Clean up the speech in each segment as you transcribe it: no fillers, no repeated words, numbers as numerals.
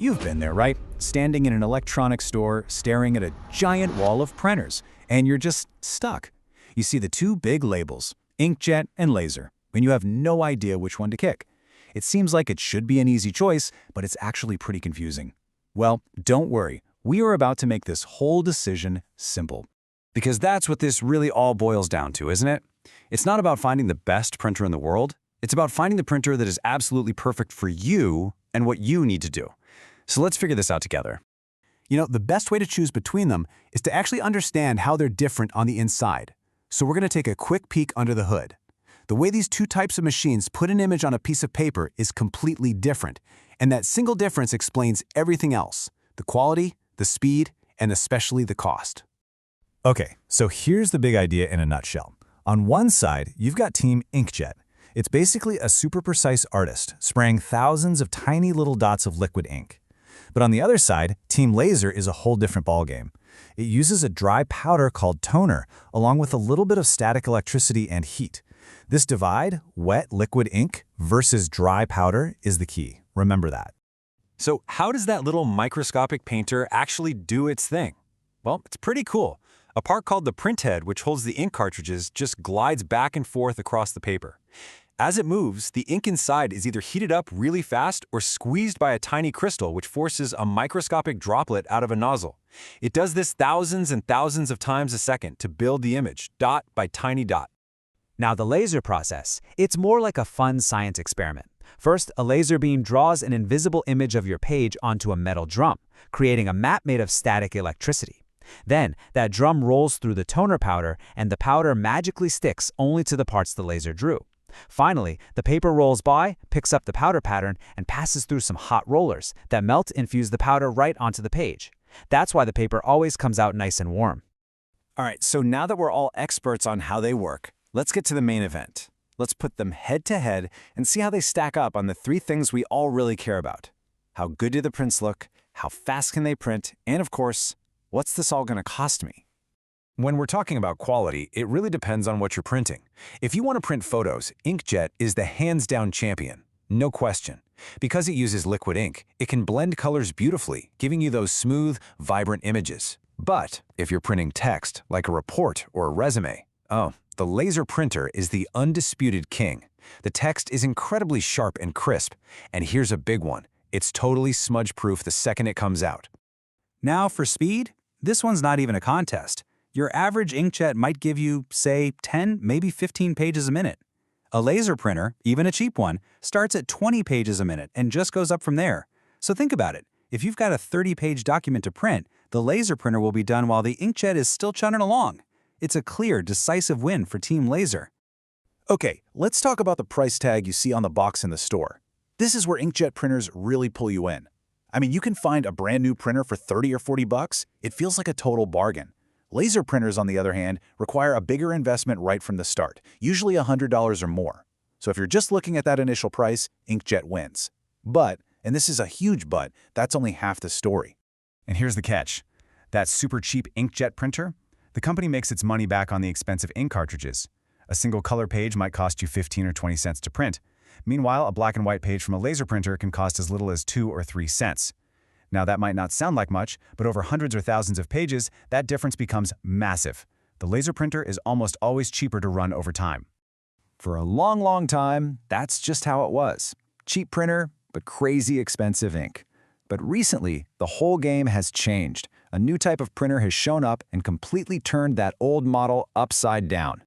You've been there, right? Standing in an electronics store, staring at a giant wall of printers, and you're just stuck. You see the two big labels, inkjet and laser, and you have no idea which one to kick. It seems like it should be an easy choice, but it's actually pretty confusing. Well, don't worry. We are about to make this whole decision simple. Because that's what this really all boils down to, isn't it? It's not about finding the best printer in the world. It's about finding the printer that is absolutely perfect for you and what you need to do. So let's figure this out together. You know, the best way to choose between them is to actually understand how they're different on the inside. So we're going to take a quick peek under the hood. The way these two types of machines put an image on a piece of paper is completely different, and that single difference explains everything else: the quality, the speed, and especially the cost. Okay, so here's the big idea in a nutshell. On one side, you've got Team Inkjet. It's basically a super precise artist spraying thousands of tiny little dots of liquid ink. But on the other side, Team Laser is a whole different ballgame. It uses a dry powder called toner, along with a little bit of static electricity and heat. This divide, wet liquid ink versus dry powder, is the key. Remember that. So how does that little microscopic painter actually do its thing? Well, it's pretty cool. A part called the printhead, which holds the ink cartridges, just glides back and forth across the paper. As it moves, the ink inside is either heated up really fast or squeezed by a tiny crystal, which forces a microscopic droplet out of a nozzle. It does this thousands and thousands of times a second to build the image, dot by tiny dot. Now the laser process, it's more like a fun science experiment. First, a laser beam draws an invisible image of your page onto a metal drum, creating a map made of static electricity. Then, that drum rolls through the toner powder, and the powder magically sticks only to the parts the laser drew. Finally, the paper rolls by, picks up the powder pattern, and passes through some hot rollers that melt and fuse the powder right onto the page. That's why the paper always comes out nice and warm. All right, so now that we're all experts on how they work, let's get to the main event. Let's put them head to head and see how they stack up on the three things we all really care about. How good do the prints look? How fast can they print? And of course, what's this all going to cost me? When we're talking about quality, it really depends on what you're printing. If you want to print photos, Inkjet is the hands-down champion, no question. Because it uses liquid ink, it can blend colors beautifully, giving you those smooth, vibrant images. But if you're printing text, like a report or a resume, the laser printer is the undisputed king. The text is incredibly sharp and crisp, and here's a big one: it's totally smudge-proof the second it comes out. Now for speed, this one's not even a contest. Your average inkjet might give you, say, 10, maybe 15 pages a minute. A laser printer, even a cheap one, starts at 20 pages a minute and just goes up from there. So think about it. If you've got a 30-page document to print, the laser printer will be done while the inkjet is still chugging along. It's a clear, decisive win for Team Laser. Okay, let's talk about the price tag you see on the box in the store. This is where inkjet printers really pull you in. I mean, you can find a brand new printer for 30 or 40 bucks. It feels like a total bargain. Laser printers, on the other hand, require a bigger investment right from the start, usually $100 or more. So if you're just looking at that initial price, Inkjet wins. But, and this is a huge but, that's only half the story. And here's the catch. That super cheap Inkjet printer, the company makes its money back on the expensive ink cartridges. A single color page might cost you 15 or 20 cents to print. Meanwhile, a black and white page from a laser printer can cost as little as 2 or 3 cents. Now, that might not sound like much, but over hundreds or thousands of pages, that difference becomes massive. The laser printer is almost always cheaper to run over time. For a long, long time, that's just how it was. Cheap printer, but crazy expensive ink. But recently, the whole game has changed. A new type of printer has shown up and completely turned that old model upside down.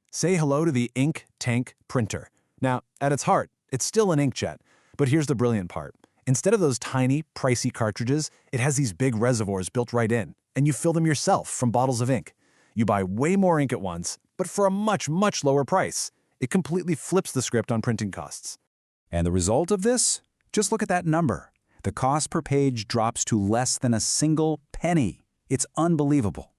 Say hello to the Ink Tank printer. Now, at its heart, it's still an inkjet, but here's the brilliant part. Instead of those tiny, pricey cartridges, it has these big reservoirs built right in, and you fill them yourself from bottles of ink. You buy way more ink at once, but for a much, much lower price. It completely flips the script on printing costs. And the result of this? Just look at that number. The cost per page drops to less than a single penny. It's unbelievable.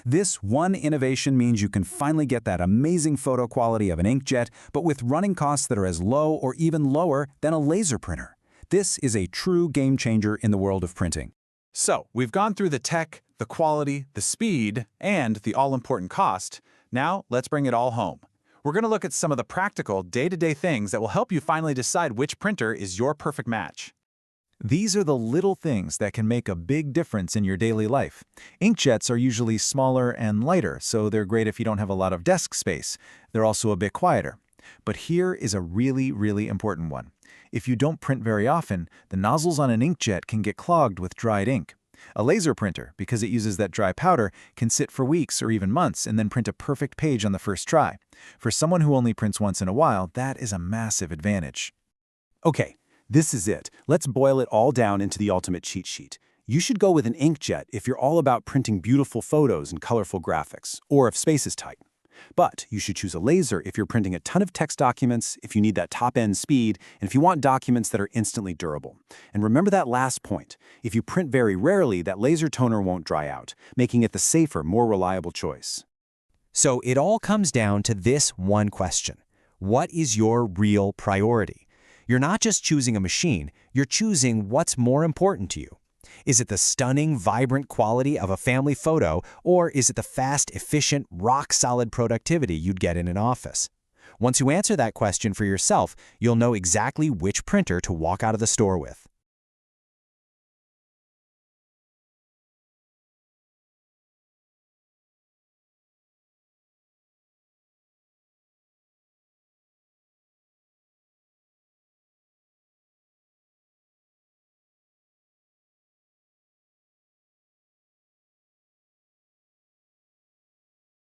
This one innovation means you can finally get that amazing photo quality of an inkjet, but with running costs that are as low or even lower than a laser printer. This is a true game changer in the world of printing. So, we've gone through the tech, the quality, the speed, and the all-important cost. Now, let's bring it all home. We're going to look at some of the practical, day-to-day things that will help you finally decide which printer is your perfect match. These are the little things that can make a big difference in your daily life. Inkjets are usually smaller and lighter, so they're great if you don't have a lot of desk space. They're also a bit quieter. But here is a really, really important one. If you don't print very often, the nozzles on an inkjet can get clogged with dried ink. A laser printer, because it uses that dry powder, can sit for weeks or even months and then print a perfect page on the first try. For someone who only prints once in a while, that is a massive advantage. Okay, this is it. Let's boil it all down into the ultimate cheat sheet. You should go with an inkjet if you're all about printing beautiful photos and colorful graphics, or if space is tight. But you should choose a laser if you're printing a ton of text documents, if you need that top-end speed, and if you want documents that are instantly durable. And remember that last point. If you print very rarely, that laser toner won't dry out, making it the safer, more reliable choice. So it all comes down to this one question. What is your real priority? You're not just choosing a machine, you're choosing what's more important to you. Is it the stunning, vibrant quality of a family photo, or is it the fast, efficient, rock-solid productivity you'd get in an office? Once you answer that question for yourself, you'll know exactly which printer to walk out of the store with.